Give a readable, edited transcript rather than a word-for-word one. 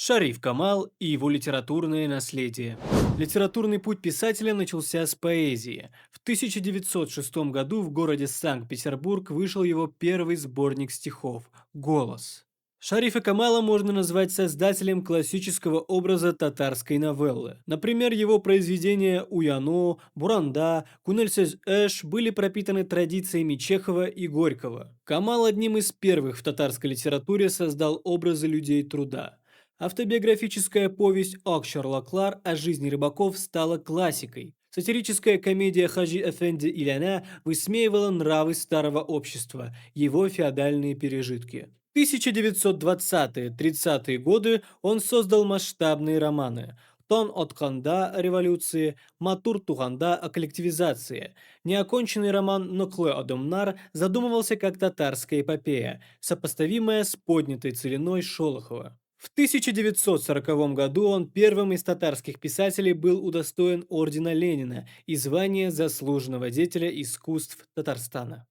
Шариф Камал и его литературное наследие. Литературный путь писателя начался с поэзии. В 1906 году в городе Санкт-Петербург вышел его первый сборник стихов «Голос». Шарифа Камала можно назвать создателем классического образа татарской новеллы. Например, его произведения «Уяно», «Буранда», «Кунельсез-Эш» были пропитаны традициями Чехова и Горького. Камал одним из первых в татарской литературе создал образы людей труда. Автобиографическая повесть «Акшар-Лаклар» о жизни рыбаков стала классикой. Сатирическая комедия Хаджи Эфенди Иляна высмеивала нравы старого общества, его феодальные пережитки. В 1920-30-е годы он создал масштабные романы «Тон от Канда» о революции, «Матур Туганда» о коллективизации. Неоконченный роман «Нокле Адамнар» задумывался как татарская эпопея, сопоставимая с поднятой целиной Шолохова. В 1940 году он первым из татарских писателей был удостоен ордена Ленина и звания заслуженного деятеля искусств Татарстана.